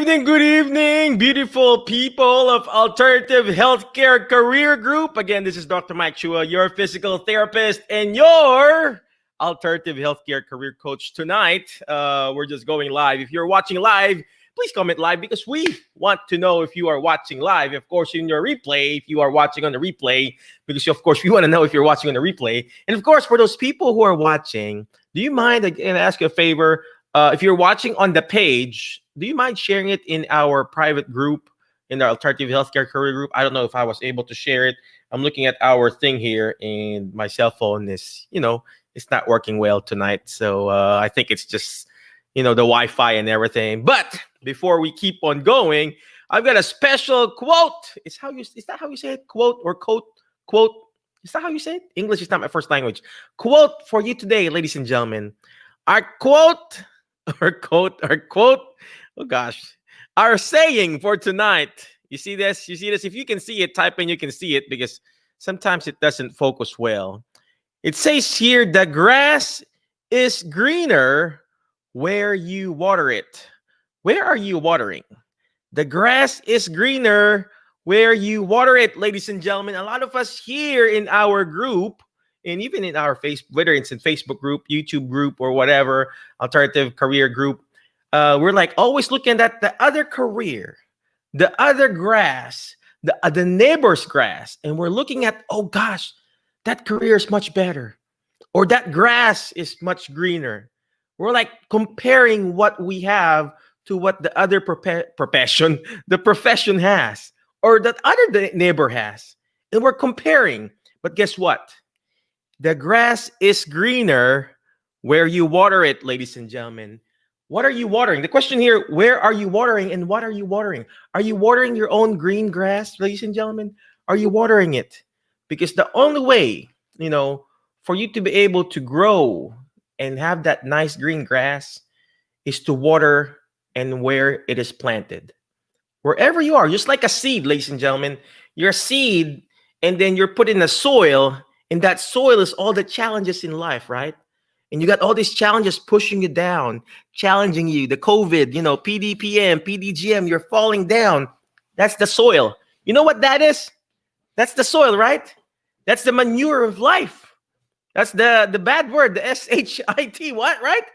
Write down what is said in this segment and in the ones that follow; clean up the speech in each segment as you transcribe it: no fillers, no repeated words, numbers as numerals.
Good evening, beautiful people of Alternative Healthcare Career Group. Again, this is Dr. Mike Chua, your physical therapist and your Alternative Healthcare Career Coach. Tonight, we're just going live. If you're watching live, please comment live because we want to know if you are watching live. Of course, in your replay, if you are watching on the replay, because of course, we want to know if you're watching on the replay. And of course, for those people who are watching, do you mind, again, ask you a favor, if you're watching on the page, do you mind sharing it in our private group, in the Alternative Healthcare Career Group? I don't know if I was able to share it. I'm looking at our thing here, and my cell phone is, it's not working well tonight. So I think it's just, the Wi-Fi and everything. But before we keep on going, I've got a special quote. Is that how you say it? Quote or quote? Is that how you say it? English is not my first language. Quote for you today, ladies and gentlemen. Our quote. Oh gosh, our saying for tonight. You see this? If you can see it, type in, you can see it, because sometimes it doesn't focus well. It says here, the grass is greener where you water it. Where are you watering? The grass is greener where you water it, ladies and gentlemen. A lot of us here in our group, and even in our Facebook, whether it's in Facebook group, YouTube group, or whatever, alternative career group, we're like always looking at the other career, the other grass, the neighbor's grass. And we're looking at, oh gosh, that career is much better. Or that grass is much greener. We're like comparing what we have to what the other profession has, or that other neighbor has. And we're comparing. But guess what? The grass is greener where you water it, ladies and gentlemen. What are you watering? The question here, where are you watering and what are you watering? Are you watering your own green grass, ladies and gentlemen? Are you watering it? Because the only way, for you to be able to grow and have that nice green grass is to water and where it is planted. Wherever you are, just like a seed, ladies and gentlemen. You're a seed, and then you're put in the soil. And that soil is all the challenges in life, right? And you got all these challenges pushing you down, challenging you. The COVID, PDPM, PDGM, you're falling down. That's the soil. You know what that is? That's the soil, right? That's the manure of life. That's the bad word, the SHIT, what, right?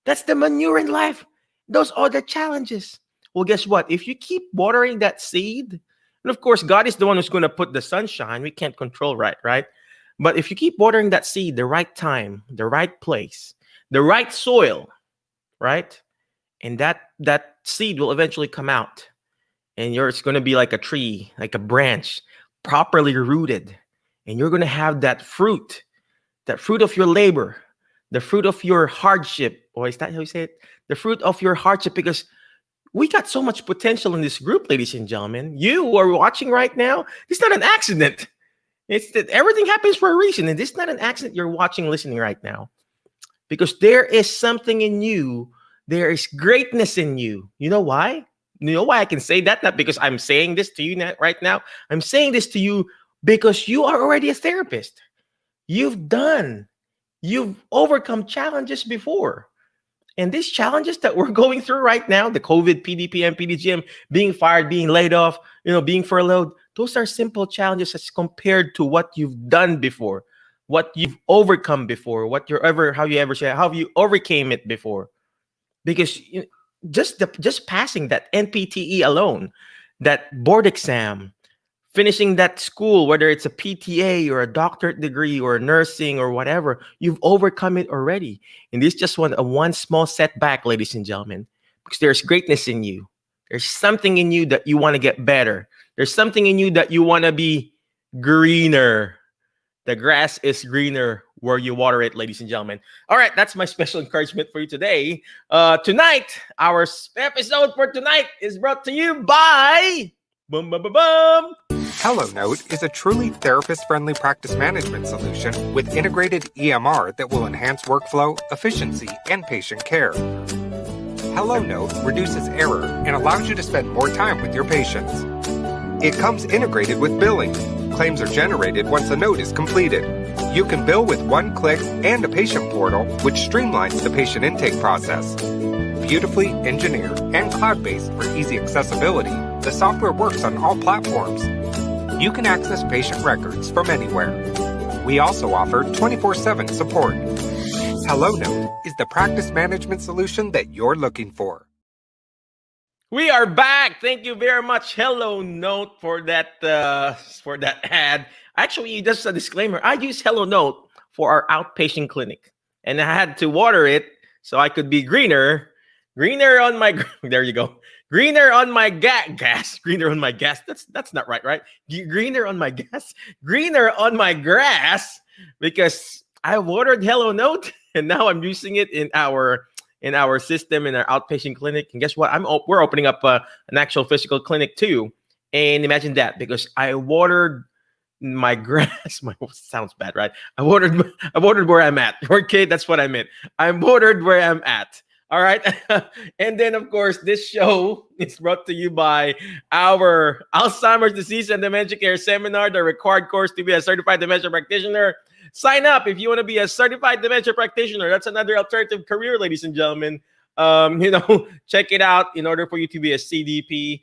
That's the manure in life. Those are the challenges. Well, guess what? If you keep watering that seed, and of course, God is the one who's going to put the sunshine. We can't control, right? But if you keep watering that seed the right time, the right place, the right soil, right? And that seed will eventually come out. And it's going to be like a tree, like a branch, properly rooted. And you're going to have that fruit of your labor, the fruit of your hardship. Or is that how you say it? The fruit of your hardship, because we got so much potential in this group, ladies and gentlemen. You who are watching right now, it's not an accident. It's that everything happens for a reason. And this is not an accident you're watching, listening right now. Because there is something in you. There is greatness in you. You know why? You know why I can say that? Not because I'm saying this to you right now. I'm saying this to you because you are already a therapist. You've overcome challenges before. And these challenges that we're going through right now, the COVID, PDPM, PDGM, being fired, being laid off, being furloughed, those are simple challenges as compared to what you've done before, what you've overcome before, how you overcame it before. Because just passing that MPTE alone, that board exam, finishing that school, whether it's a PTA or a doctorate degree or nursing or whatever, you've overcome it already. And this is just one small setback, ladies and gentlemen, because there's greatness in you. There's something in you that you want to get better. There's something in you that you want to be greener. The grass is greener where you water it, ladies and gentlemen. All right, that's my special encouragement for you today. Tonight, our episode for tonight is brought to you by HelloNote is a truly therapist-friendly practice management solution with integrated EMR that will enhance workflow, efficiency, and patient care. HelloNote reduces error and allows you to spend more time with your patients. It comes integrated with billing. Claims are generated once a note is completed. You can bill with one click and a patient portal, which streamlines the patient intake process. Beautifully engineered and cloud-based for easy accessibility, the software works on all platforms. You can access patient records from anywhere. We also offer 24/7 support. HelloNote is the practice management solution that you're looking for. We are back. Thank you very much, Hello Note, for that ad. Actually, just a disclaimer: I use Hello Note for our outpatient clinic, and I had to water it so I could be greener on my. There you go. Greener on my gas. Greener on my gas. That's not right, right? Greener on my gas. Greener on my grass, because I watered Hello Note, and now I'm using it in our system in our outpatient clinic. And guess what? We're opening up an actual physical clinic too. And imagine that, because I watered my grass. My sounds bad, right? I watered where I'm at. Okay, that's what I meant. I'm watered where I'm at. All right. And then, of course, this show is brought to you by our Alzheimer's Disease and Dementia Care Seminar, the required course to be a certified dementia practitioner. Sign up if you want to be a certified dementia practitioner. That's another alternative career, ladies and gentlemen. Check it out in order for you to be a CDP,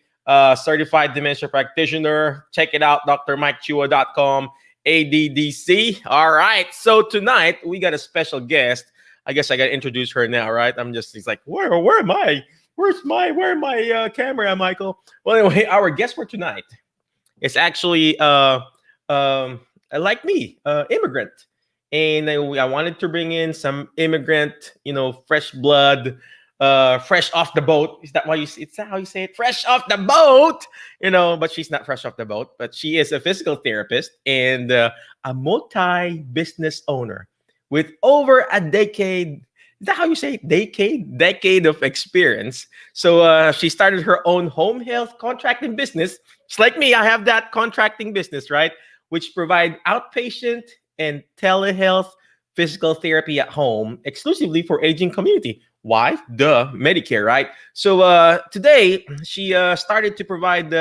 certified dementia practitioner. Check it out, drmikechua.com, ADDC. All right. So tonight we got a special guest. I guess I got to introduce her now, right? He's like, where am I? Where my camera, Michael? Well, anyway, our guest for tonight is actually like me, immigrant. And I wanted to bring in some immigrant, fresh blood, fresh off the boat. Is that why is that how you say it? Fresh off the boat, but she's not fresh off the boat, but she is a physical therapist and a multi-business owner with over a decade. Is that how you say it? Decade of experience. So she started her own home health contracting business. Just like me, I have that contracting business, right? Which provide outpatient and telehealth physical therapy at home exclusively for aging community. Why? Duh, Medicare, right? So today, she started to provide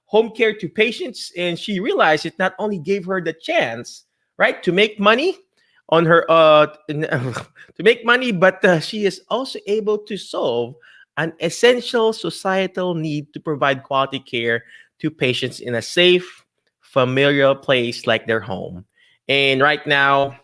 home care to patients, and she realized it not only gave her the chance, right, to make money on her to make money, but she is also able to solve an essential societal need to provide quality care to patients in a safe, familiar place like their home. And right now,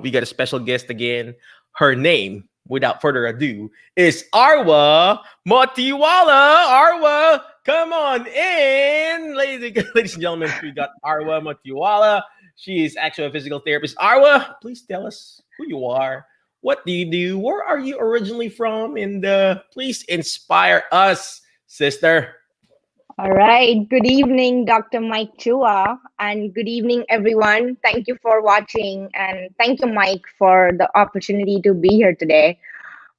we got a special guest again. Her name, without further ado, is Arwa Motiwala. Arwa, come on in. Ladies and gentlemen, we got Arwa Motiwala. She is actually a physical therapist. Arwa, please tell us who you are. What do you do? Where are you originally from? And please inspire us, sister. All right. Good evening, Dr. Mike Chua, and good evening, everyone. Thank you for watching, and thank you, Mike, for the opportunity to be here today.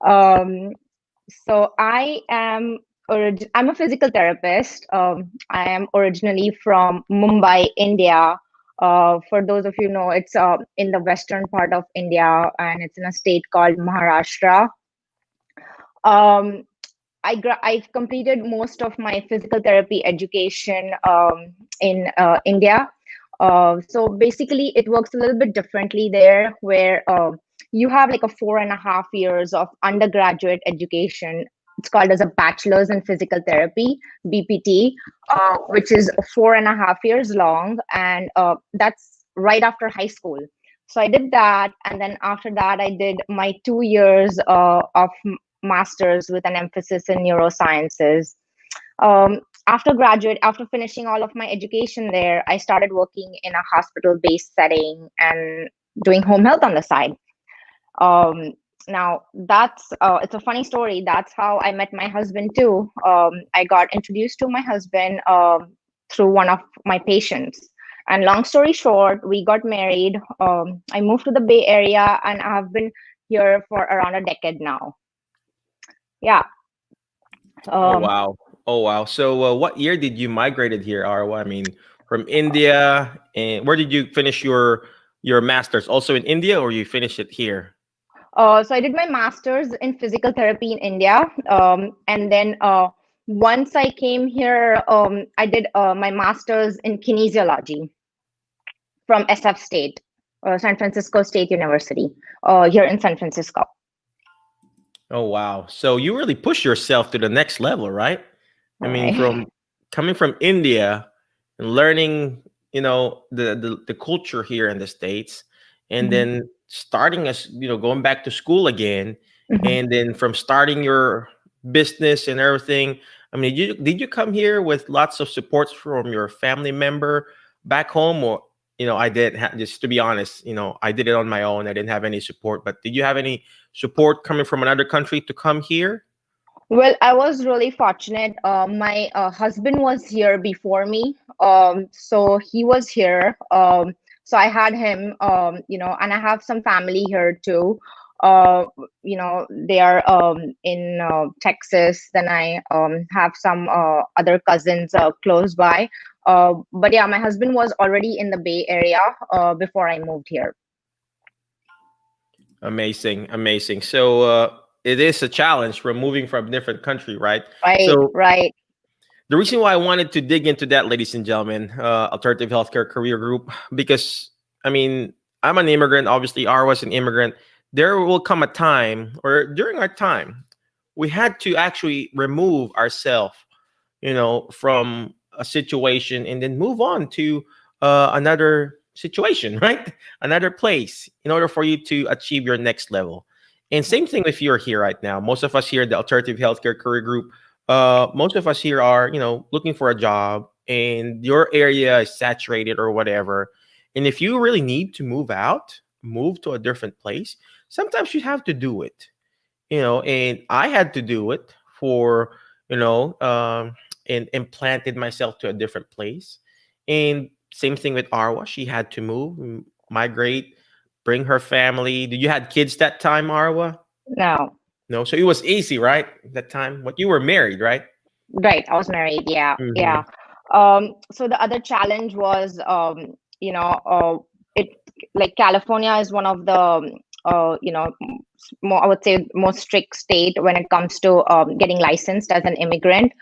So I'm a physical therapist. I am originally from Mumbai, India. For those of you know, it's in the western part of India, and it's in a state called Maharashtra. I've completed most of my physical therapy education in India. So basically, it works a little bit differently there, where you have like a 4.5 years of undergraduate education. It's called as a bachelor's in physical therapy, BPT, which is 4.5 years long, and that's right after high school. So I did that, and then after that, I did my 2 years of master's with an emphasis in neurosciences. After finishing all of my education there, I started working in a hospital-based setting and doing home health on the side. Now that's it's a funny story. That's how I met my husband too. I got introduced to my husband through one of my patients. And long story short, we got married. I moved to the Bay Area, and I've been here for around a decade now. Yeah. Oh wow. So what year did you migrated here, Arwa? I mean, from India, and where did you finish your master's? Also in India, or you finished it here? So I did my master's in physical therapy in India, and then once I came here, I did my master's in kinesiology from SF State, San Francisco State University, here in San Francisco. Oh wow. So you really push yourself to the next level, right? I mean, Right. from coming from India and learning, the culture here in the States, and Mhm. then starting as, going back to school again, Mhm. and then from starting your business and everything. I mean, did you come here with lots of supports from your family member back home, or I didn't have, just to be honest, I did it on my own. I didn't have any support, but did you have any support coming from another country to come here? Well, I was really fortunate. My husband was here before me, so he was here. So I had him, and I have some family here too. They are in Texas. Then I have some other cousins close by. But yeah, my husband was already in the Bay Area before I moved here. Amazing, amazing. So it is a challenge from moving from a different country, right? Right, So right. the reason why I wanted to dig into that, ladies and gentlemen, alternative healthcare career group, because I mean, I'm an immigrant. Obviously, Arwa was an immigrant. There will come a time, or during our time, we had to actually remove ourselves, from a situation and then move on to another situation, right? Another place in order for you to achieve your next level. And same thing if you're here right now. Most of us here, the alternative healthcare career group, most of us here are, looking for a job and your area is saturated or whatever. And if you really need to move out, move to a different place, sometimes you have to do it, and I had to do it for, you know, and implanted myself to a different place. And same thing with Arwa. She had to move, migrate, bring her family. Did you had kids that time, Arwa? No. No. So it was easy, right? That time. What, you were married, right? Right, I was married. Yeah, Hmm. yeah. So the other challenge was, it like California is one of the, more, I would say, most strict state when it comes to getting licensed as an immigrant.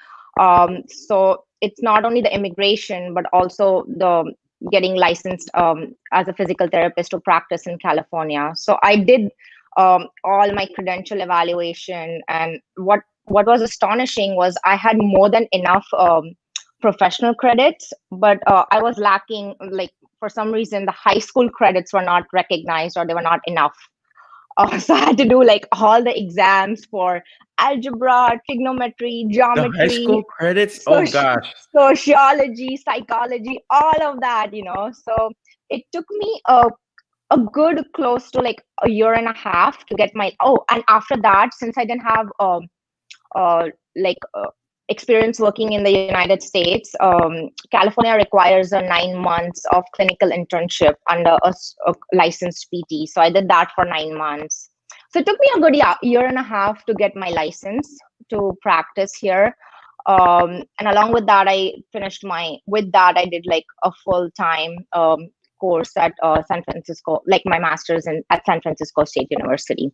So it's not only the immigration, but also the getting licensed as a physical therapist to practice in California. So I did all my credential evaluation, and what was astonishing was I had more than enough professional credits, but I was lacking, like, for some reason, the high school credits were not recognized or they were not enough. So I had to do like all the exams for algebra, trigonometry, The high school geometry, credits. Oh soci- gosh. sociology, psychology, all of that. So it took me a good close to like a year and a half to get my, and after that, since I didn't have uh, like experience working in the United States, California requires a 9 months of clinical internship under a licensed PT. So I did that for 9 months. So it took me a good year and a half to get my license to practice here. And along with that, I did like a full time course at San Francisco, like my master's at San Francisco State University.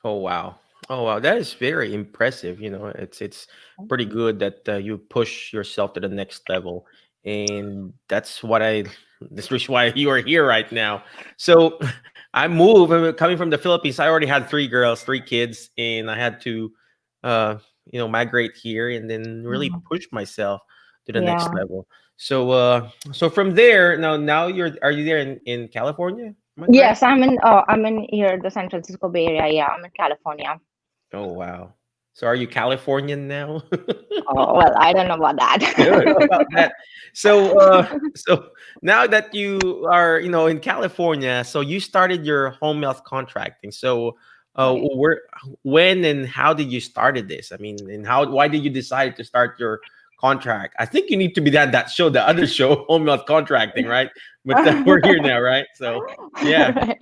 Oh wow. Oh wow, that is very impressive. It's pretty good that you push yourself to the next level, and that's what I. This is why you are here right now. So, I moved coming from the Philippines. I already had three girls, three kids, and I had to, uh, migrate here and then really Mhm. push myself to the next Yeah. level. So from there, now are you there in California? Am I correct? Yes, I'm in here, the San Francisco Bay Area. Yeah, I'm in California. Oh wow. So are you Californian now? Oh, well, I don't know about Good that. about that. So now that you are, in California, so you started your home health contracting. So Right. where, when, and how did you started this? I mean, and why did you decide to start your contract? I think you need to be that show, the other show, home health contracting, right? But we're here now, right? So yeah. Right.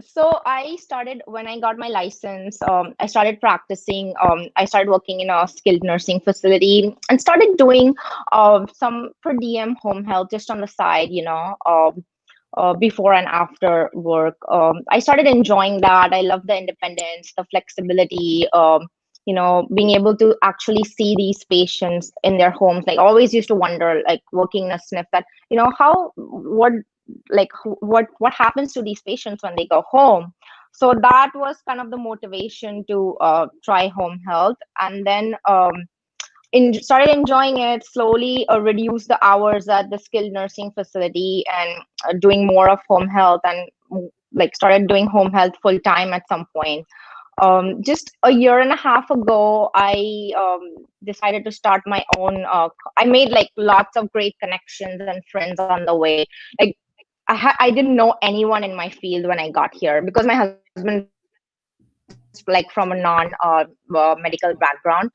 So I started when I got my license. I started practicing. I started working in a skilled nursing facility and started doing some per diem home health just on the side, before and after work. I started enjoying that. I love the independence, the flexibility, being able to actually see these patients in their homes. Like, always used to wonder, like, working in a SNF, that, how, what, like, what happens to these patients when they go home. So that was kind of the motivation to try home health. And then started enjoying it slowly, reduced the hours at the skilled nursing facility, and doing more of home health, and like started doing home health full time at some point. Just a year and a half ago, I decided to start my own. I made like lots of great connections and friends on the way. Like I didn't know anyone in my field when I got here because my husband is like from a non medical background.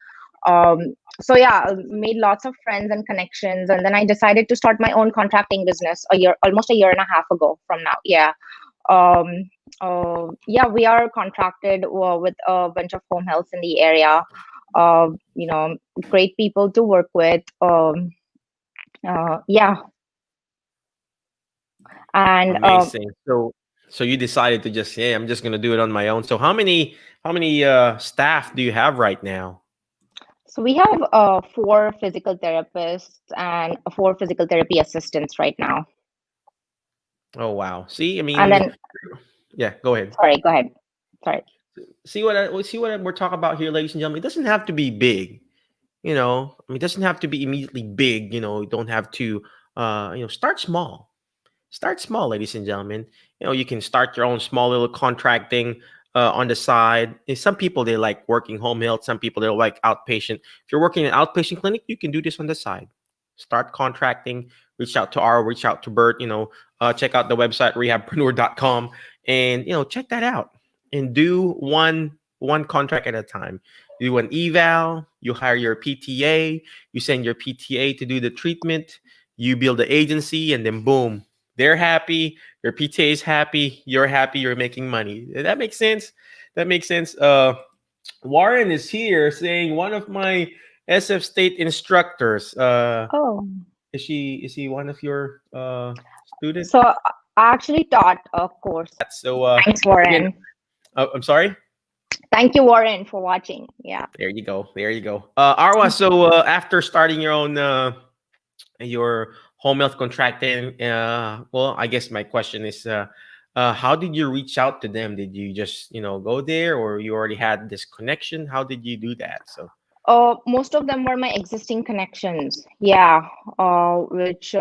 So yeah, made lots of friends and connections, and then I decided to start my own contracting business almost a year and a half ago from now. Yeah. um yeah, we are contracted with a bunch of home healths in the area. You know, great people to work with. Yeah. And Amazing. So you decided to just, yeah, I'm just gonna do it on my own. So how many staff do you have right now? so we have four physical therapists and four physical therapy assistants right now. Oh wow. See, I And mean, then, yeah, go ahead. sorry, go ahead. Sorry. See what we're talking about here, ladies and gentlemen. It doesn't have to be big, I mean, it doesn't have to be immediately big. You don't have to, start small. Start small, ladies and gentlemen. You can start your own small little contracting on the side. And some people, they like working home health. Some people, they like outpatient. If you're working in an outpatient clinic, you can do this on the side. Start contracting. Reach out to Arwa, reach out to Bert. Check out the website rehabpreneur.com, and check that out. And do one contract at a time. Do an eval. You hire your PTA. You send your PTA to do the treatment. You build the agency, and then boom, they're happy. Your PTA is happy. You're happy. You're making money. That makes sense. That makes sense. Warren is here saying one of my SF State instructors. Oh, Is he one of your students? so I actually taught a course. So Thanks, again, Warren. I'm sorry. Thank you, Warren, for watching. Yeah. There you go. There you go. Arwa. So after starting your home health contracting, well, I guess my question is, how did you reach out to them? Did you just go there, or you already had this connection? How did you do that? So Most of them were my existing connections. Yeah. Which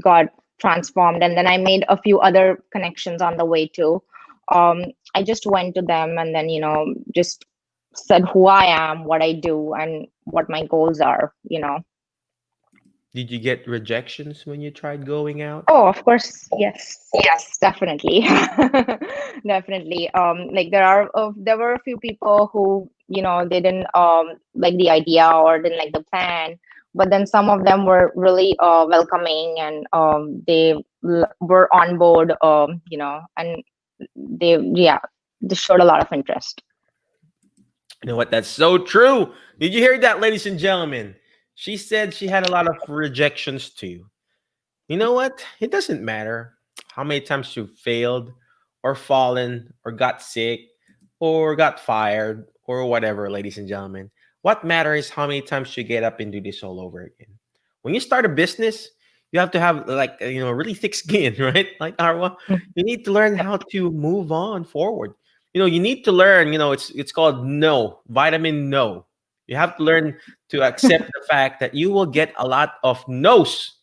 got transformed, and then I made a few other connections on the way too. I just went to them, and then just said who I am, what I do, and what my goals are. did you get rejections when you tried going out? Oh, of course, yes, yes, definitely, definitely. Like there were a few people who they didn't like the idea or didn't like the plan, but then some of them were really welcoming, and they were on board, and yeah, they showed a lot of interest. You know what? That's so true. Did you hear that, ladies and gentlemen? She said she had a lot of rejections too. You know what? It doesn't matter how many times you failed or fallen or got sick or got fired or whatever, ladies and gentlemen. What matters is how many times you get up and do this all over again. When you start a business, you have to have like really thick skin, right? Like Arwa, you need to learn how to move on forward. You need to learn. It's called no, vitamin no. You have to learn to accept the fact that you will get a lot of no's,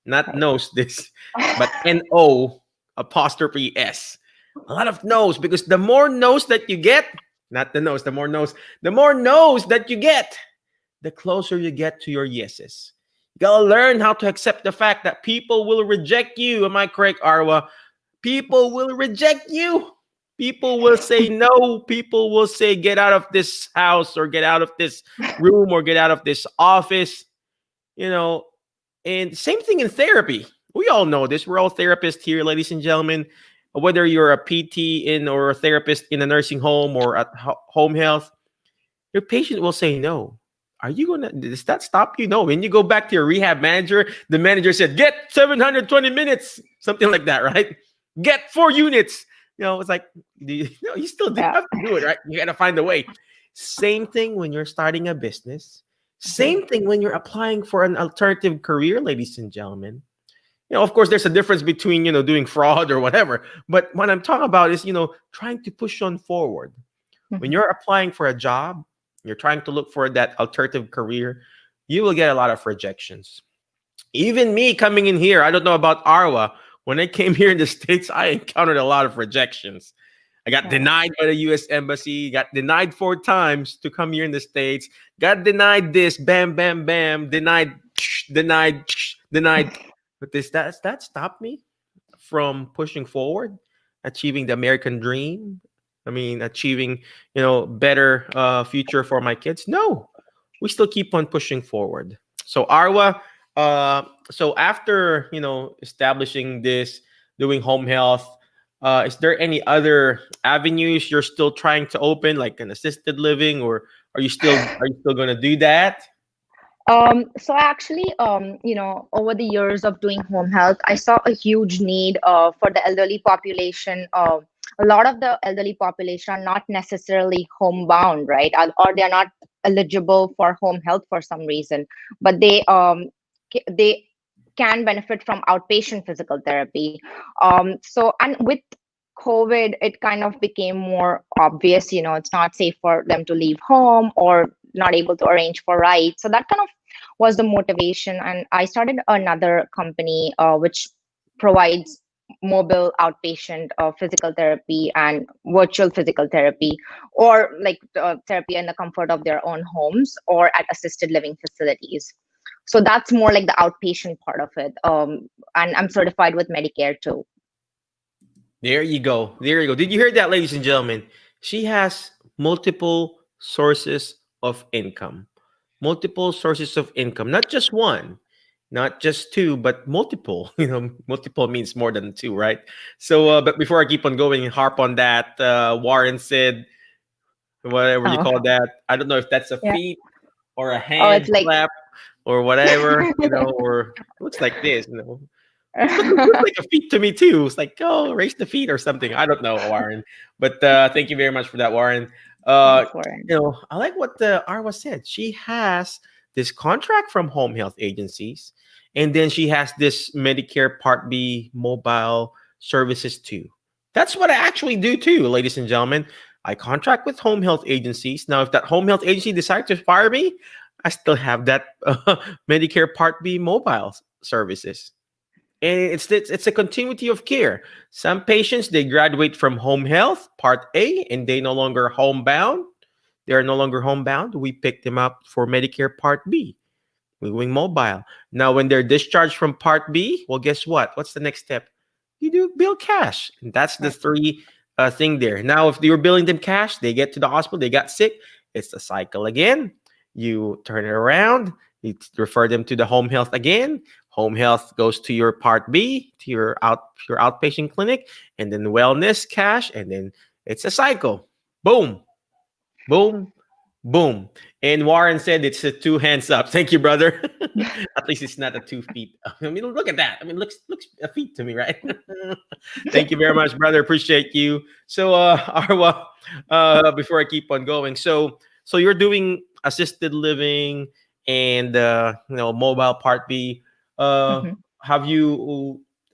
not knows this, but no apostrophe s. A lot of no's, because the more no's that you get, not the no's, the more no's that you get, the closer you get to your yeses. You gotta learn how to accept the fact that people will reject you. Am I correct, Arwa? People will reject you. People will say no. People will say, get out of this house, or get out of this room, or get out of this office. You know, and same thing in therapy. We all know this. We're all therapists here, ladies and gentlemen. Whether you're a PT or a therapist in a nursing home or at home health, your patient will say no. Are you does that stop you? No. When you go back to your rehab manager, the manager said, get 720 minutes, something like that, right? Get 4 units. It's like, you still have to do it, right? You got to find a way. Same thing when you're starting a business. Same thing when you're applying for an alternative career, ladies and gentlemen. Of course, there's a difference between, doing fraud or whatever. But what I'm talking about is, trying to push on forward. When Mhm. you're applying for a job, you're trying to look for that alternative career, you will get a lot of rejections. Even me coming in here, I don't know about Arwa. When I came here in the States, I encountered a lot of rejections. I got Right. denied by the US Embassy, got denied 4 times to come here in the States, got denied this, bam, bam, bam, denied, denied, denied. But that stop me from pushing forward, achieving the American dream? I mean, achieving, better future for my kids? No, we still keep on pushing forward. So Arwa, so after establishing this, doing home health, is there any other avenues you're still trying to open, like an assisted living, or are you still going to do that? So actually, over the years of doing home health, I saw a huge need for the elderly population. A lot of the elderly population are not necessarily homebound, right? Or they're not eligible for home health for some reason, but they can benefit from outpatient physical therapy. So, and with COVID, it kind of became more obvious. It's not safe for them to leave home or not able to arrange for rides. So that kind of was the motivation. And I started another company which provides mobile outpatient physical therapy and virtual physical therapy, or like therapy in the comfort of their own homes or at assisted living facilities. So that's more like the outpatient part of it. And I'm certified with Medicare too. There you go. There you go. Did you hear that, ladies and gentlemen? She has multiple sources of income. Multiple sources of income, not just one, not just two, but multiple. Multiple means more than two, right? So, but before I keep on going and harp on that, Warren said, whatever you Oh, call that. I don't know if that's a yeah. feat or a Oh, hand it's like clap or whatever, or looks like this. Looks like a feat to me too. It's like, oh, raise the feet or something. I don't know, Warren. But thank you very much for that, Warren. Uh, thanks, Warren. I like what Arwa said. She has this contract from home health agencies, and then she has this Medicare Part B mobile services too. That's what I actually do too, ladies and gentlemen. I contract with home health agencies. Now, if that home health agency decides to fire me, I still have that Medicare Part B mobile services, and it's a continuity of care. Some patients, they graduate from home health part A and they no longer homebound. They are no longer homebound. We pick them up for Medicare Part B. We're going mobile. Now, when they're discharged from Part B, well, guess what? What's the next step? You do bill cash, and that's the Right. three thing there. Now, if you're billing them cash, they get to the hospital, they got sick. It's the cycle again. You turn it around. You refer them to the home health again. Home health goes to your Part B, to your outpatient clinic, and then wellness cash, and then it's a cycle. Boom, boom, boom. And Warren said it's a two hands up. Thank you, brother. At least it's not a 2 feet. I mean, look at that. I mean, looks a feet to me, right? Thank you very much, brother. Appreciate you. So, Arwa, before I keep on going, so you're doing assisted living and mobile Part B. Uh, Mhm.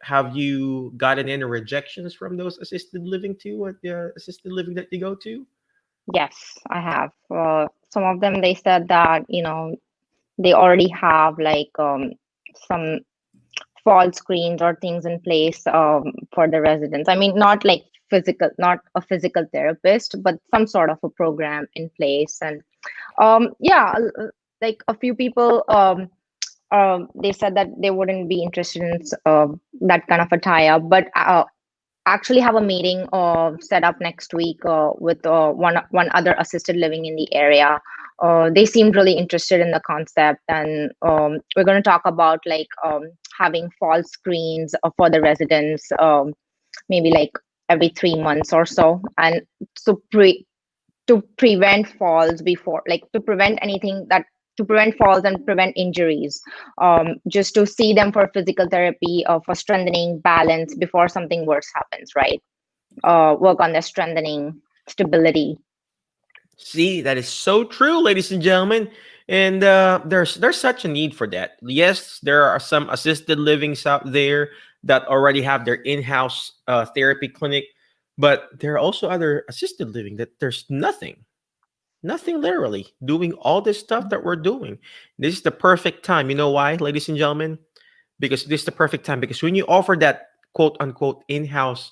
have you gotten any rejections from those assisted living too? At the assisted living that you go to? Yes, I have. Some of them they said that they already have like some fall screens or things in place for the residents. I mean, not like physical, not a physical therapist, but some sort of a program in place. And yeah, like a few people, they said that they wouldn't be interested in that kind of a tie-up, but actually have a meeting set up next week with one other assisted living in the area. They seemed really interested in the concept, and we're going to talk about like having fall screens for the residents, maybe like every 3 months or so, and so to prevent falls before, like to prevent falls and prevent injuries, just to see them for physical therapy, for strengthening balance before something worse happens, right? Work on their strengthening stability. See, that is so true, ladies and gentlemen. And there's such a need for that. Yes, there are some assisted livings out there that already have their in-house therapy clinic, but there are also other assisted living that there's nothing literally doing all this stuff that we're doing. This is the perfect time. You know why, ladies and gentlemen? Because this is the perfect time. Because when you offer that quote unquote in-house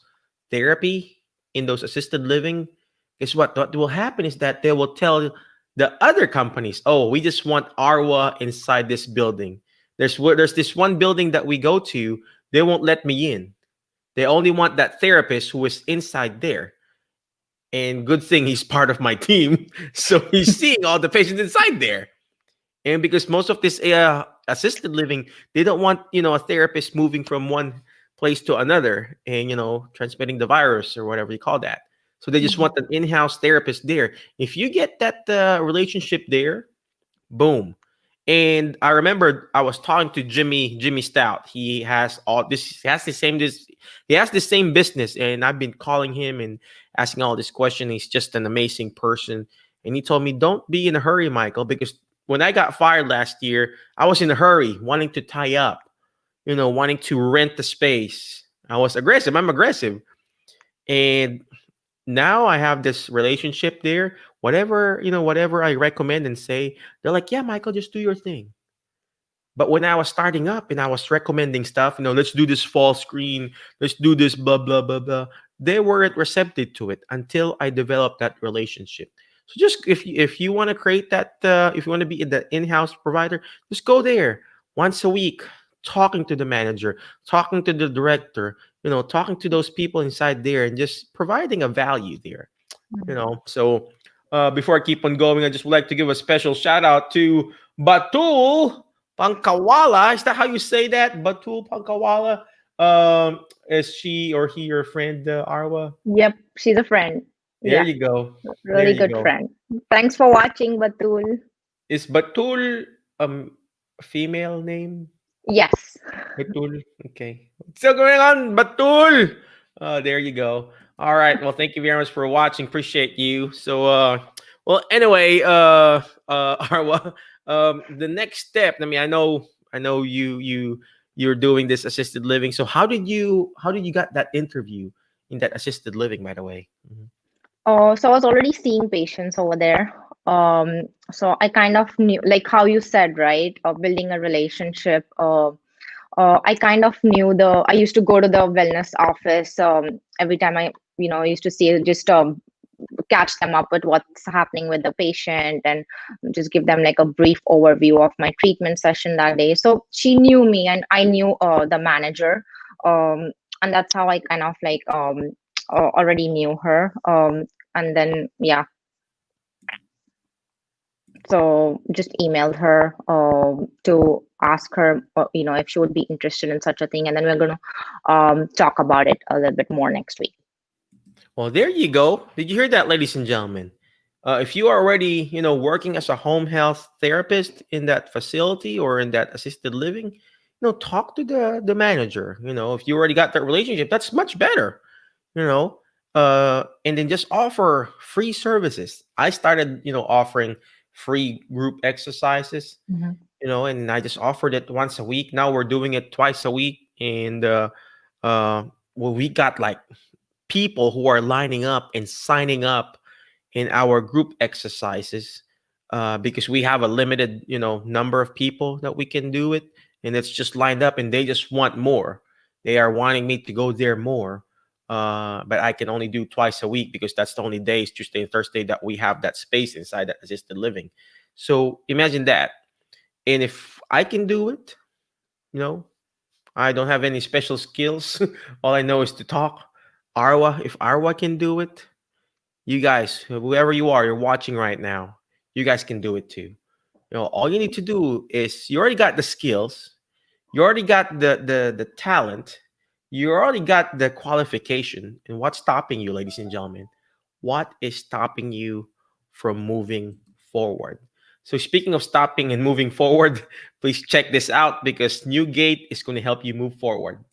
therapy in those assisted living, guess what? What will happen is that they will tell the other companies, "Oh, we just want Arwa inside this building. There's this one building that we go to. They won't let me in. They only want that therapist who is inside there." And good thing he's part of my team, so he's seeing all the patients inside there. And because most of this assisted living, they don't want a therapist moving from one place to another and transmitting the virus or whatever you call that. So they just Mhm. want an in-house therapist there. If you get that relationship there, boom. And I remember I was talking to Jimmy Stout. He has all this. He has the same business, and I've been calling him and asking all this question. He's just an amazing person, and he told me, "Don't be in a hurry, Michael, because when I got fired last year, I was in a hurry, wanting to tie up, wanting to rent the space. I was aggressive. I'm aggressive, and now I have this relationship there. Whatever I recommend and say, they're like, yeah, Michael, just do your thing. But when I was starting up and I was recommending stuff, let's do this fall screen, let's do this, blah, blah, blah, blah. They weren't receptive to it until I developed that relationship. So just if you want to create that, if you want to be in the in-house provider, just go there once a week, talking to the manager, talking to the director, talking to those people inside there and just providing a value there. So before I keep on going, I just would like to give a special shout out to Batul Pangkawala. Is that how you say that? Batul Pangkawala. Is she or he your friend, Arwa? Yep, she's a friend. There Yeah, you go. There really you good go. friend. Thanks for watching, Batul. Is Batul a female name? Yes. Batul. Okay. What's still going on, Batul? There you go. All right. Well, thank you very much for watching. Appreciate you. So, well, anyway, Arwa, the next step. I mean, I know you're doing this assisted living. So, how did you got that interview in that assisted living? By the way. Mhm. So I was already seeing patients over there. So I kind of knew, like how you said, right? Building a relationship. I kind of knew I used to go to the wellness office every time I used to see just catch them up with what's happening with the patient and just give them like a brief overview of my treatment session that day. So she knew me and I knew the manager. And that's how I kind of like already knew her. And then, yeah, so just emailed her to ask her if she would be interested in such a thing, and then we're going to talk about it a little bit more next week. Well, there you go. Did you hear that, ladies and gentlemen? If you are already, working as a home health therapist in that facility or in that assisted living, talk to the manager. If you already got that relationship, that's much better. You know, and then just offer free services. I started, offering free group exercises. Mhm. And I just offered it once a week. Now we're doing it twice a week, and well, we got like people who are lining up and signing up in our group exercises because we have a limited number of people that we can do it, and it's just lined up and they just want more. They are wanting me to go there more, but I can only do twice a week because that's the only days, Tuesday and Thursday, that we have that space inside that assisted living. So imagine that. And if I can do it, you know I don't have any special skills. All I know is to talk. If Arwa can do it, you guys, whoever you are, you're watching right now, you guys can do it too. All you need to do is you already got the skills, you already got the talent, you already got the qualification. And what's stopping you, ladies and gentlemen? What is stopping you from moving forward? So speaking of stopping and moving forward, please check this out because Newgate is going to help you move forward.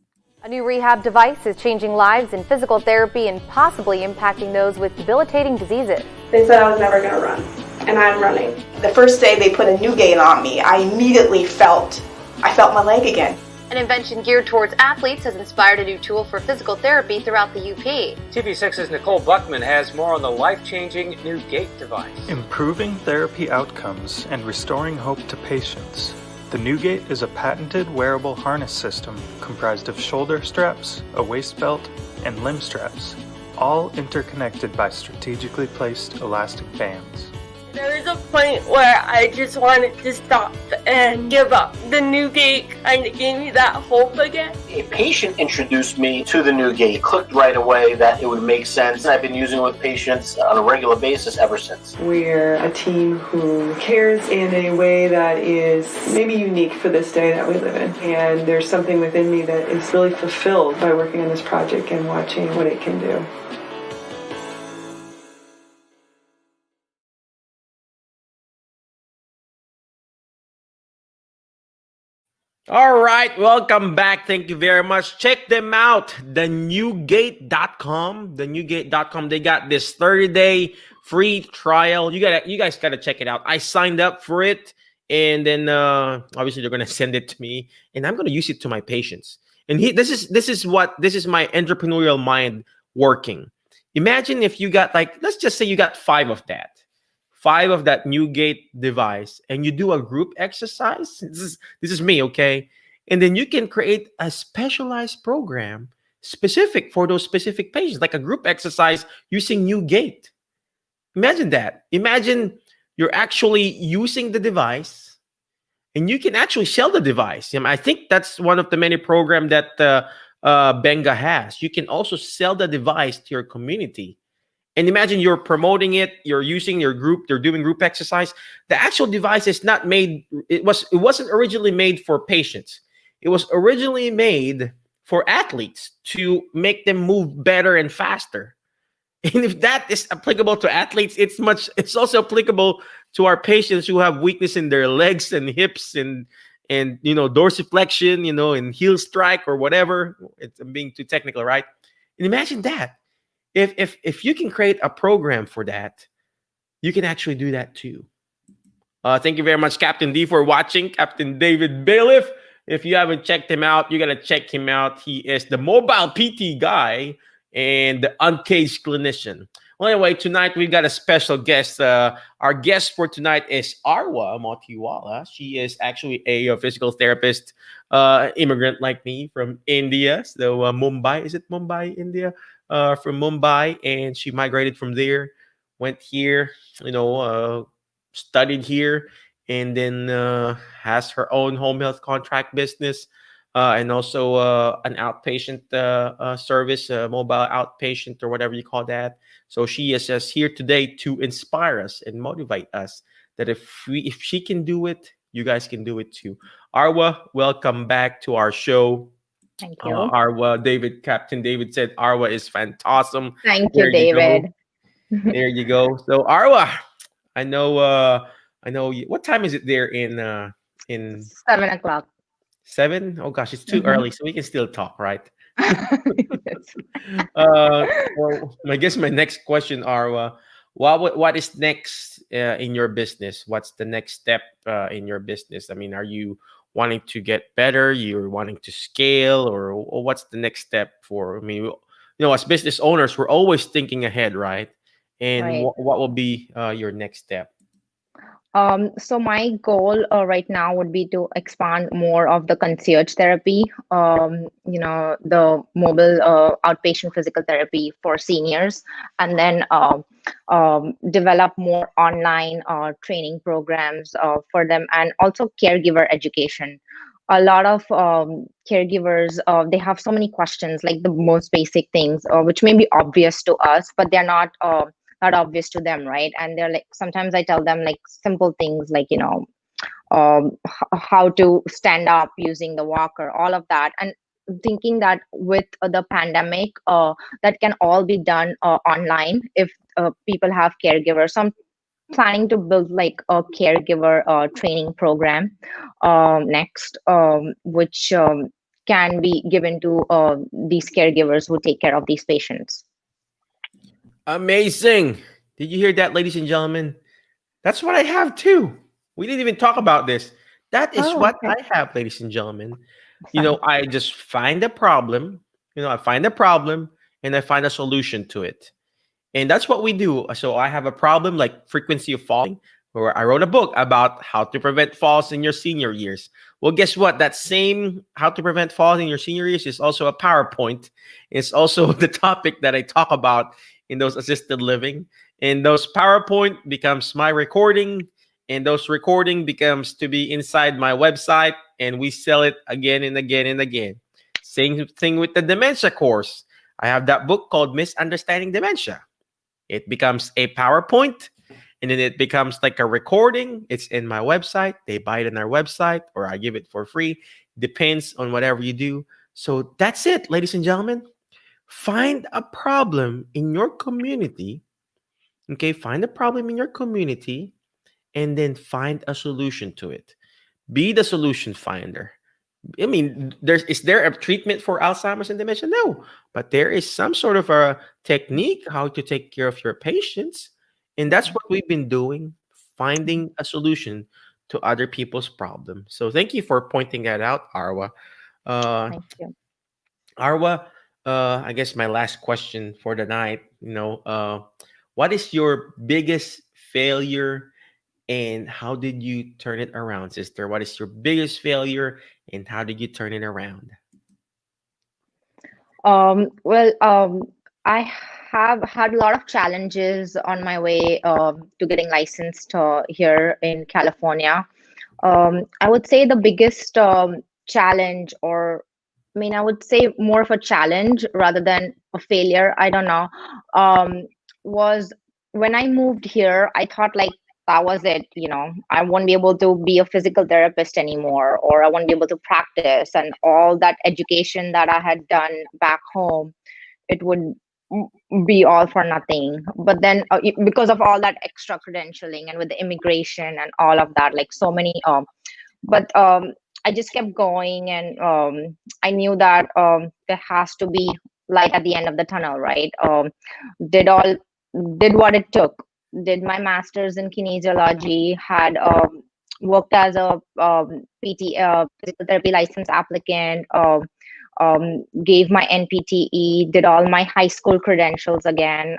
A new rehab device is changing lives in physical therapy and possibly impacting those with debilitating diseases. They said I was never going to run. and I'm running. The first day they put a new gait on me, I immediately felt my leg again. An invention geared towards athletes has inspired a new tool for physical therapy throughout the UP. TV6's Nicole Buckman has more on the life-changing new gait device. Improving therapy outcomes and restoring hope to patients. The NewGate is a patented wearable harness system comprised of shoulder straps, a waist belt, and limb straps, all interconnected by strategically placed elastic bands. There was a point where I just wanted to stop and give up. The new gate kind of gave me that hope again. A patient introduced me to the new gate. Clicked right away that it would make sense. I've been using it with patients on a regular basis ever since. We're a team who cares in a way that is maybe unique for this day that we live in. And there's something within me that is really fulfilled by working on this project and watching what it can do. All right, welcome back. Thank you very much. Check them out, thenewgate.com. Thenewgate.com. They got this 30-day free trial. You guys gotta check it out. I signed up for it, and then obviously they're gonna send it to me, and I'm gonna use it to my patients. And this is my entrepreneurial mind working. Imagine if you got, like, let's just say you got five of that NewGate device, and you do a group exercise. This is me, okay? And then you can create a specialized program specific for those specific patients, like a group exercise using NewGate. Imagine that. Imagine you're actually using the device, and you can actually sell the device. I think that's one of the many programs that Benga has. You can also sell the device to your community. And imagine you're promoting it, you're using your group, they're doing group exercise. The actual device is not made, it wasn't originally made for patients. It was originally made for athletes to make them move better and faster. And if that is applicable to athletes, it's also applicable to our patients who have weakness in their legs and hips and dorsiflexion, and heel strike or whatever. I'm being too technical, right? And imagine that. If you can create a program for that, you can actually do that too. Thank you very much, Captain D, for watching. Captain David Bailiff. If you haven't checked him out, you got to check him out. He is the mobile PT guy and the uncaged clinician. Well, anyway, tonight we've got a special guest. Our guest for tonight is Arwa Motiwala. She is actually a physical therapist, immigrant like me from India. So Mumbai, is it Mumbai, India? From Mumbai, and she migrated from there, went here, studied here, and then has her own home health contract business, and also an outpatient service, mobile outpatient or whatever you call that. So she is just here today to inspire us and motivate us that if she can do it, you guys can do it too. Arwa, welcome back to our show. Thank you. Arwa, Captain David said Arwa is fantastic. Thank you, David. There you go. So Arwa, I know. What time is it there in 7 o'clock? 7? Oh gosh, it's too early, so we can still talk, right? Well, I guess my next question, Arwa, what is next in your business? What's the next step in your business? I mean, are you wanting to get better? You're wanting to scale, or what's the next step for? I mean, as business owners, we're always thinking ahead, right? And Right. What will be your next step? So my goal right now would be to expand more of the concierge therapy, the mobile outpatient physical therapy for seniors, and then develop more online training programs for them, and also caregiver education. A lot of caregivers, they have so many questions, like the most basic things, which may be obvious to us, but they're not obvious to them, right? And they're like, sometimes I tell them like simple things like, how to stand up using the walker, all of that. And thinking that with the pandemic, that can all be done online if people have caregivers. So I'm planning to build like a caregiver training program next, which can be given to these caregivers who take care of these patients. Amazing. Did you hear that, ladies and gentlemen? That's what I have too. We didn't even talk about this. That is Oh, what okay. I have, ladies and gentlemen. Fine. I just find a problem. I find a problem and I find a solution to it. And that's what we do. So I have a problem like frequency of falling, where I wrote a book about how to prevent falls in your senior years. Well, guess what? That same how to prevent falls in your senior years is also a PowerPoint. It's also the topic that I talk about in those assisted living. And those PowerPoint becomes my recording, and those recording becomes to be inside my website, and we sell it again and again and again. Same thing with the dementia course. I have that book called Misunderstanding Dementia. It becomes a PowerPoint, and then it becomes like a recording. It's in my website. They buy it in our website, or I give it for free. Depends on whatever you do. So that's it, ladies and gentlemen. Find a problem in your community. Okay, find a problem in your community and then find a solution to it. Be the solution finder. I mean, is there a treatment for Alzheimer's and dementia? No, but there is some sort of a technique how to take care of your patients, and that's what we've been doing, finding a solution to other people's problems. So thank you for pointing that out, Arwa. Uh, Thank you. Arwa, I guess my last question for the night. What is your biggest failure and how did you turn it around, sister? What is your biggest failure and how did you turn it around? Well, I have had a lot of challenges on my way to getting licensed here in California. I would say the biggest challenge, or I mean, I would say more of a challenge rather than a failure. I don't know. Was when I moved here, I thought like that was it. I won't be able to be a physical therapist anymore, or I won't be able to practice, and all that education that I had done back home, it would be all for nothing. But then because of all that extra credentialing and with the immigration and all of that, like so many but I just kept going, and I knew that there has to be light at the end of the tunnel, right? Did all did what it took, did my master's in kinesiology, had worked as a PT physical therapy license applicant, gave my NPTE, did all my high school credentials again,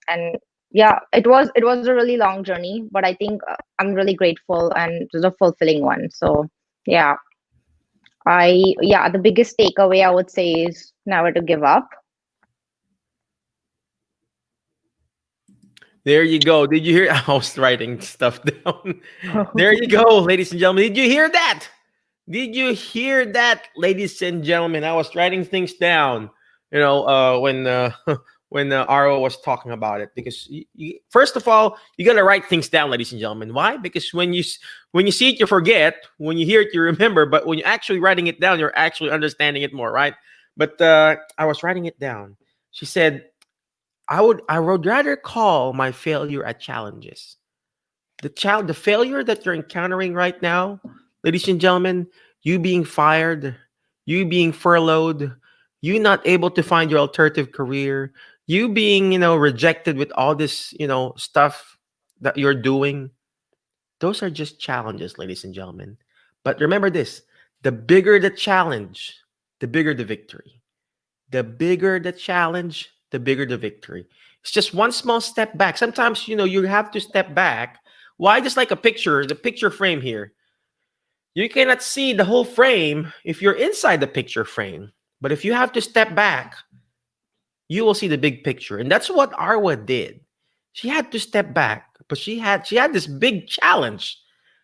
and yeah, it was a really long journey, but I think I'm really grateful, and it was a fulfilling one. So yeah, the biggest takeaway I would say is never to give up. There you go. Did you hear? I was writing stuff down. There you go, ladies and gentlemen. Did you hear that? Did you hear that, ladies and gentlemen? I was writing things down. When Arwa was talking about it, because first of all, you gotta write things down, ladies and gentlemen. Why? Because when you see it, you forget. When you hear it, you remember. But when you're actually writing it down, you're actually understanding it more, right? But I was writing it down. She said, I would rather call my failure a challenges. The failure that you're encountering right now, ladies and gentlemen, you being fired, you being furloughed, you not able to find your alternative career, you being, rejected with all this, stuff that you're doing, those are just challenges, ladies and gentlemen. But remember this, the bigger the challenge, the bigger the victory. The bigger the challenge, the bigger the victory. It's just one small step back. Sometimes, you have to step back. Why? Just like a picture, the picture frame here. You cannot see the whole frame if you're inside the picture frame. But if you have to step back, you will see the big picture. And that's what Arwa did. She had to step back, but she had this big challenge.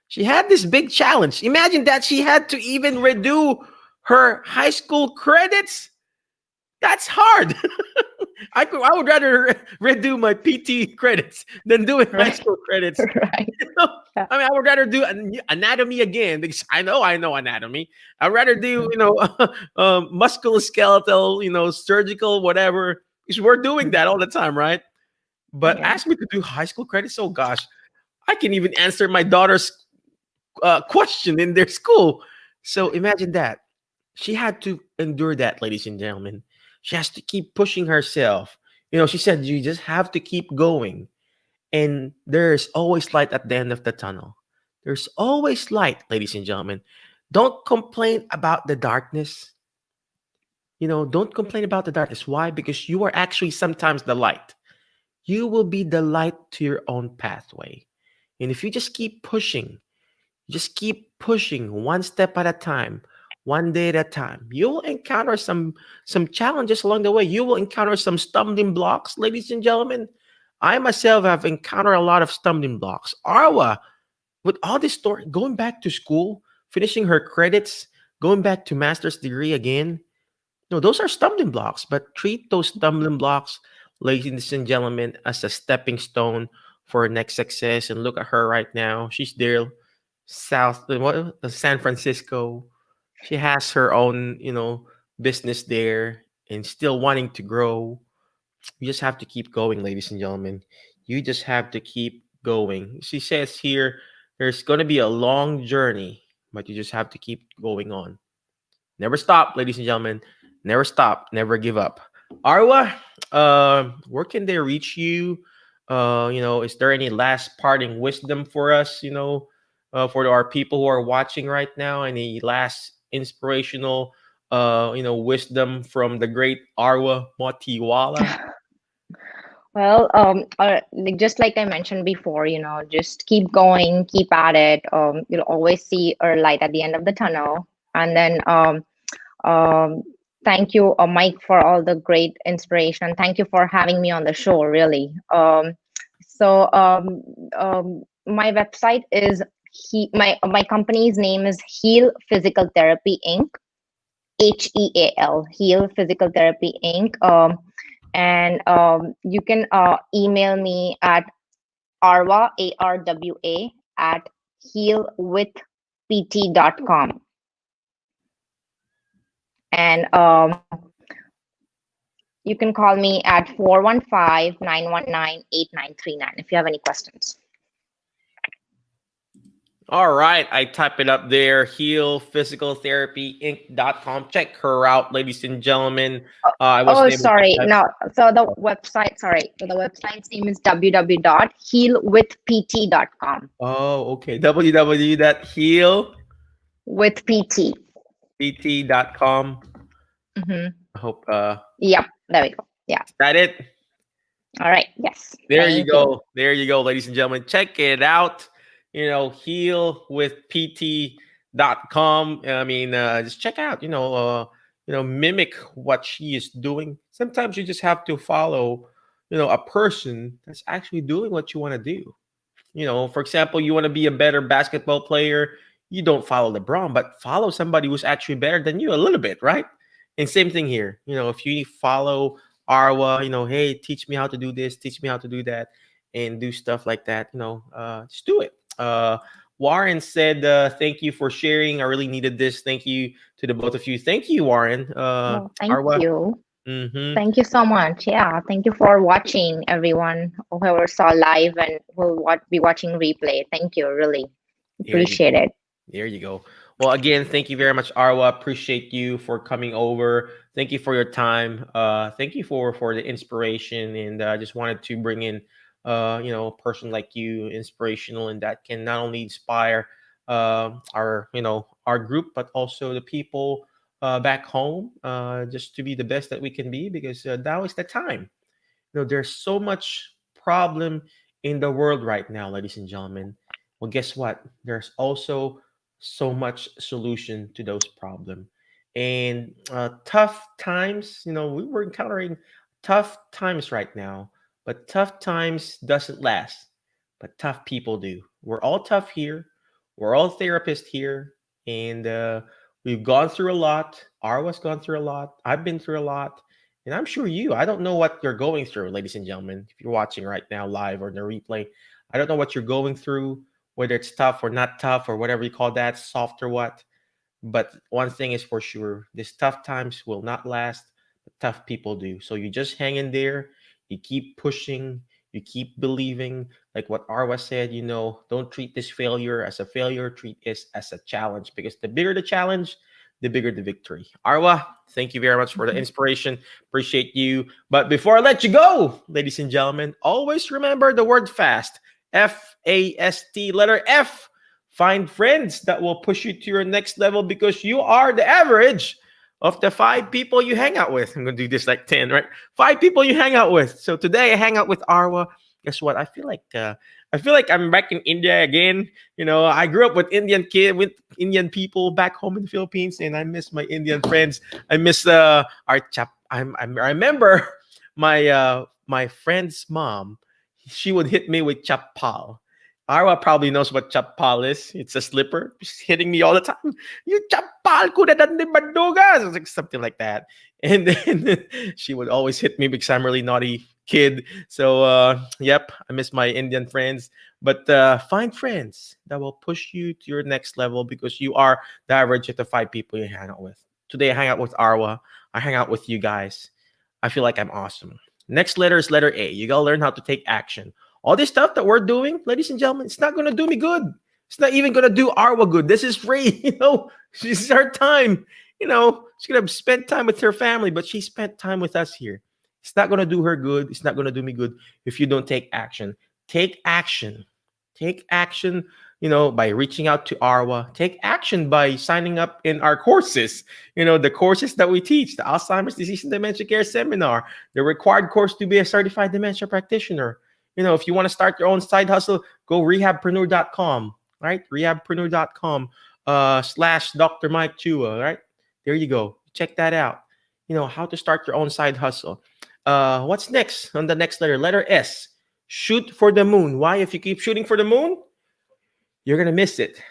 She had this big challenge. Imagine that she had to even redo her high school credits. That's hard. I would rather redo my PT credits than doing high school credits. Right. I mean, I would rather do anatomy again because I know anatomy. I'd rather do musculoskeletal, surgical, whatever. Because we're doing that all the time, right? But ask me to do high school credits. Oh gosh, I can even answer my daughter's question in their school. So imagine that. She had to endure that, ladies and gentlemen. She has to keep pushing herself. She said, you just have to keep going. And there's always light at the end of the tunnel. There's always light, ladies and gentlemen. Don't complain about the darkness. Don't complain about the darkness. Why? Because you are actually sometimes the light. You will be the light to your own pathway. And if you just keep pushing one step at a time, one day at a time, you will encounter some challenges along the way. You will encounter some stumbling blocks, ladies and gentlemen. I myself have encountered a lot of stumbling blocks. Arwa, with all this story, going back to school, finishing her credits, going back to master's degree again. No, those are stumbling blocks, but treat those stumbling blocks, ladies and gentlemen, as a stepping stone for next success. And look at her right now. She's there, San Francisco. She has her own, business there and still wanting to grow. You just have to keep going, ladies and gentlemen. You just have to keep going. She says here, there's going to be a long journey, but you just have to keep going on. Never stop, ladies and gentlemen. Never stop. Never give up. Arwa, where can they reach you? Is there any last parting wisdom for us? For our people who are watching right now, any last inspirational, wisdom from the great Arwa Motiwala? Well, just like I mentioned before, just keep going, keep at it. You'll always see a light at the end of the tunnel. And then, thank you, Mike, for all the great inspiration. Thank you for having me on the show, really. My website is my company's name is Heal Physical Therapy Inc. HEAL, Heal Physical Therapy Inc. And you can email me at Arwa, ARWA, at healwithpt.com. And you can call me at 415-919-8939 if you have any questions. All right. I type it up there, healphysicaltherapyinc.com. Check her out, ladies and gentlemen. Sorry. No. So the website's name is www.healwithpt.com. Oh, okay. www.healwithpt.com. Mm-hmm. I hope. Yep. There we go. Yeah. Is that it? All right. Yes. There you go. There you go, ladies and gentlemen. Check it out. Healwithpt.com. I mean, just check out, mimic what she is doing. Sometimes you just have to follow, a person that's actually doing what you want to do. For example, you want to be a better basketball player. You don't follow LeBron, but follow somebody who's actually better than you a little bit, right? And same thing here. If you follow Arwa, hey, teach me how to do this, teach me how to do that, and do stuff like that, just do it. Warren said, thank you for sharing. I really needed this. Thank you to the both of you. Thank you, Warren. Thank Arwa. you. Mm-hmm. Thank you so much. Yeah. Thank you for watching, everyone, whoever saw live and will be watching replay. Thank you. Really appreciate it. There you go. Well, again, thank you very much, Arwa. Appreciate you for coming over. Thank you for your time. Thank you for the inspiration. And I just wanted to bring in a person like you, inspirational, and that can not only inspire our group, but also the people back home, just to be the best that we can be, because now is the time. There's so much problem in the world right now, ladies and gentlemen. Well, guess what? There's also so much solution to those problems. And tough times, we were encountering tough times right now, but tough times doesn't last, but tough people do. We're all tough here. We're all therapists here. And we've gone through a lot. Arwa's gone through a lot. I've been through a lot. And I'm sure I don't know what you're going through, ladies and gentlemen. If you're watching right now live or in the replay, I don't know what you're going through, whether it's tough or not tough or whatever you call that, soft or what. But one thing is for sure, these tough times will not last, but tough people do. So you just hang in there, you keep pushing, you keep believing. Like what Arwa said, don't treat this failure as a failure, treat it as a challenge. Because the bigger the challenge, the bigger the victory. Arwa, thank you very much for the inspiration. Appreciate you. But before I let you go, ladies and gentlemen, always remember the word FAST. F-A-S-T, letter F. Find friends that will push you to your next level because you are the average of the 5 people you hang out with. I'm going to do this like 10, right? 5 people you hang out with. So today I hang out with Arwa. Guess what? I feel like I'm back in India again. You know, I grew up with Indian people back home in the Philippines, and I miss my Indian friends. I miss our chap. I remember my friend's mom. She would hit me with chapal. Arwa probably knows what chapal is. It's a slipper. She's hitting me all the time. You chapal ko na dandi badugas. Like something like that. And then she would always hit me because I'm a really naughty kid. So, yep, I miss my Indian friends. But find friends that will push you to your next level because you are the average of the 5 people you hang out with. Today, I hang out with Arwa. I hang out with you guys. I feel like I'm awesome. Next letter is letter A. You got to learn how to take action. All this stuff that we're doing, ladies and gentlemen, it's not going to do me good. It's not even going to do Arwa good. This is free. You know, this is her time. You know, she's going to spend time with her family, but she spent time with us here. It's not going to do her good. It's not going to do me good if you don't take action. Take action. Take action, you know, by reaching out to Arwa. Take action by signing up in our courses. You know, the courses that we teach, the Alzheimer's Disease and Dementia Care Seminar, the required course to be a certified dementia practitioner. You know, if you want to start your own side hustle, go rehabpreneur.com, right? Rehabpreneur.com / Dr. Mike Chua, right? There you go. Check that out. You know, how to start your own side hustle. What's next on the next letter? Letter S. Shoot for the moon. Why? If you keep shooting for the moon, you're going to miss it.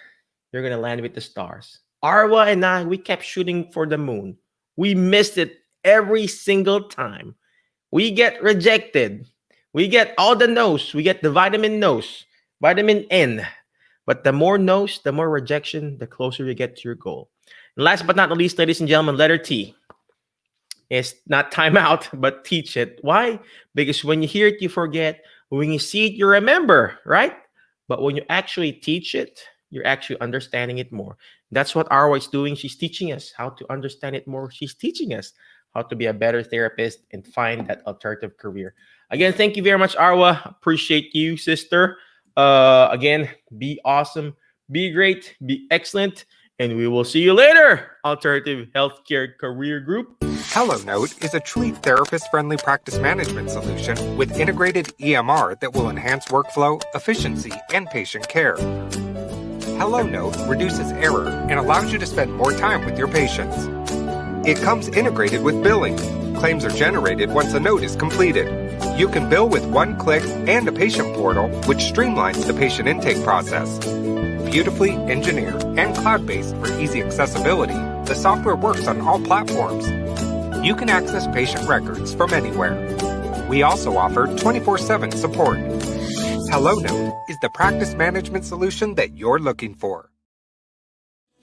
You're going to land with the stars. Arwa and I, we kept shooting for the moon. We missed it every single time. We get rejected. We get all the no's. We get the vitamin no's, vitamin N. But the more no's, the more rejection, the closer you get to your goal. And last but not least, ladies and gentlemen, letter T. It's not time out, but teach it. Why? Because when you hear it, you forget. When you see it, you remember, right? But when you actually teach it, you're actually understanding it more. That's what Arwa is doing. She's teaching us how to understand it more. She's teaching us how to be a better therapist and find that alternative career. Again, thank you very much, Arwa. Appreciate you, sister. Again, be awesome, be great, be excellent, and we will see you later, Alternative Healthcare Career Group. HelloNote is a truly therapist-friendly practice management solution with integrated EMR that will enhance workflow, efficiency, and patient care. HelloNote reduces error and allows you to spend more time with your patients. It comes integrated with billing. Claims are generated once a note is completed. You can bill with one click and a patient portal, which streamlines the patient intake process. Beautifully engineered and cloud-based for easy accessibility, the software works on all platforms. You can access patient records from anywhere. We also offer 24/7 support. HelloNote is the practice management solution that you're looking for.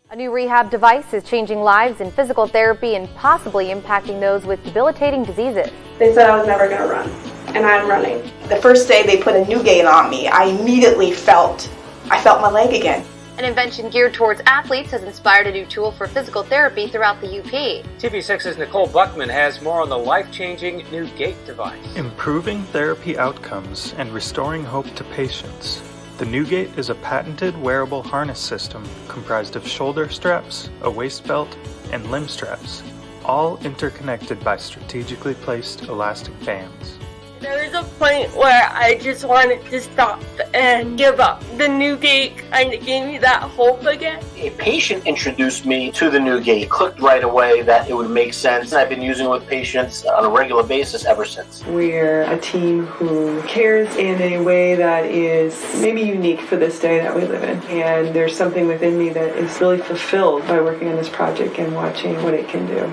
A new rehab device is changing lives in physical therapy and possibly impacting those with debilitating diseases. They said I was never going to run, and I'm running. The first day they put a new gait on me, I immediately felt my leg again. An invention geared towards athletes has inspired a new tool for physical therapy throughout the UP. TV6's Nicole Buckman has more on the life-changing new gait device. Improving therapy outcomes and restoring hope to patients. The NewGate is a patented wearable harness system comprised of shoulder straps, a waist belt, and limb straps, all interconnected by strategically placed elastic bands. There was a point where I just wanted to stop and give up. The NewGate kind of gave me that hope again. A patient introduced me to the NewGate. Clicked right away that it would make sense. I've been using it with patients on a regular basis ever since. We're a team who cares in a way that is maybe unique for this day that we live in. And there's something within me that is really fulfilled by working on this project and watching what it can do.